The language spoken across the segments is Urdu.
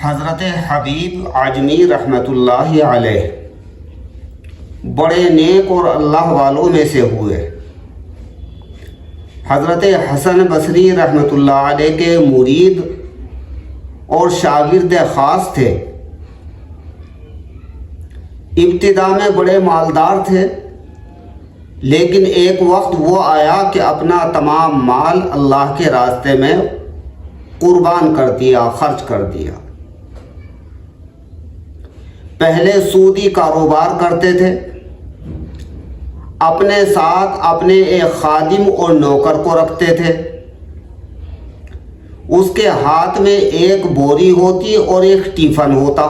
حضرت حبیب اعجمی رحمۃ اللہ علیہ بڑے نیک اور اللہ والوں میں سے ہوئے۔ حضرت حسن بصری رحمۃ اللہ علیہ کے مرید اور شاگرد خاص تھے۔ ابتدا میں بڑے مالدار تھے، لیکن ایک وقت وہ آیا کہ اپنا تمام مال اللہ کے راستے میں قربان کر دیا، خرچ کر دیا۔ پہلے سودی کاروبار کرتے تھے، اپنے ساتھ اپنے ایک خادم اور نوکر کو رکھتے تھے۔ اس کے ہاتھ میں ایک بوری ہوتی اور ایک ٹیفن ہوتا۔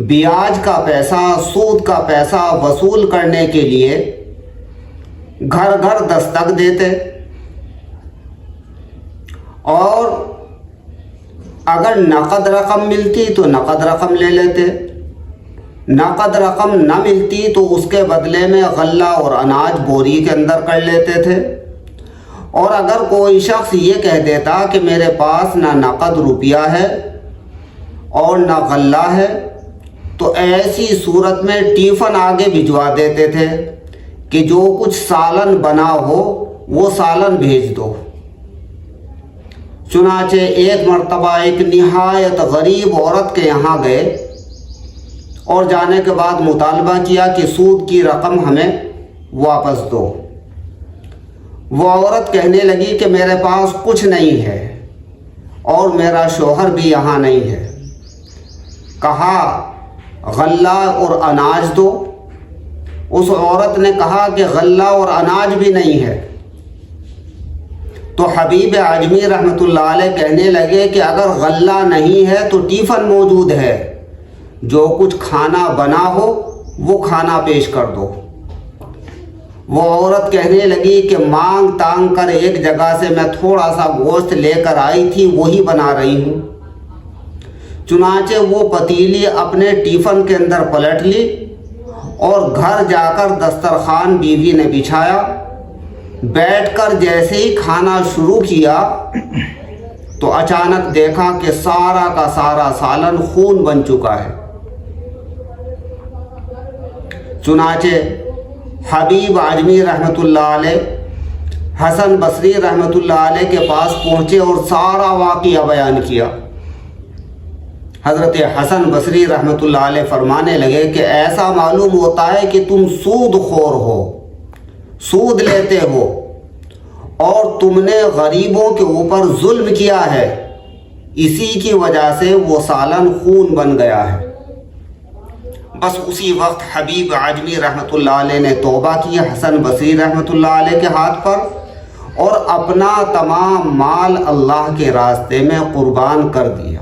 بیاج کا پیسہ، سود کا پیسہ وصول کرنے کے لیے گھر گھر دستک دیتے، اور اگر نقد رقم ملتی تو نقد رقم لے لیتے، نقد رقم نہ ملتی تو اس کے بدلے میں غلہ اور اناج بوری کے اندر کر لیتے تھے۔ اور اگر کوئی شخص یہ کہہ دیتا کہ میرے پاس نہ نقد روپیہ ہے اور نہ غلہ ہے، تو ایسی صورت میں ٹیفن آگے بھجوا دیتے تھے کہ جو کچھ سالن بنا ہو وہ سالن بھیج دو۔ چنانچہ ایک مرتبہ ایک نہایت غریب عورت کے یہاں گئے اور جانے کے بعد مطالبہ کیا کہ سود کی رقم ہمیں واپس دو۔ وہ عورت کہنے لگی کہ میرے پاس کچھ نہیں ہے اور میرا شوہر بھی یہاں نہیں ہے۔ کہا غلہ اور اناج دو۔ اس عورت نے کہا کہ غلہ اور اناج بھی نہیں ہے۔ تو حبیب اعجمی رحمۃ اللہ علیہ کہنے لگے کہ اگر غلہ نہیں ہے تو ٹیفن موجود ہے، جو کچھ کھانا بنا ہو وہ کھانا پیش کر دو۔ وہ عورت کہنے لگی کہ مانگ تانگ کر ایک جگہ سے میں تھوڑا سا گوشت لے کر آئی تھی، وہی بنا رہی ہوں۔ چنانچہ وہ پتیلی اپنے ٹیفن کے اندر پلٹ لی اور گھر جا کر دسترخوان بیوی نے بچھایا۔ بیٹھ کر جیسے ہی کھانا شروع کیا تو اچانک دیکھا کہ سارا کا سارا سالن خون بن چکا ہے۔ چنانچہ حبیب اعجمی رحمۃ اللہ علیہ حسن بصری رحمۃ اللہ علیہ کے پاس پہنچے اور سارا واقعہ بیان کیا۔ حضرت حسن بصری رحمۃ اللہ علیہ فرمانے لگے کہ ایسا معلوم ہوتا ہے کہ تم سود خور ہو، سود لیتے ہو، اور تم نے غریبوں کے اوپر ظلم کیا ہے، اسی کی وجہ سے وہ سالن خون بن گیا ہے۔ بس اسی وقت حبیب اعجمی رحمۃ اللہ علیہ نے توبہ کی حسن بصری رحمۃ اللہ علیہ کے ہاتھ پر، اور اپنا تمام مال اللہ کے راستے میں قربان کر دیا۔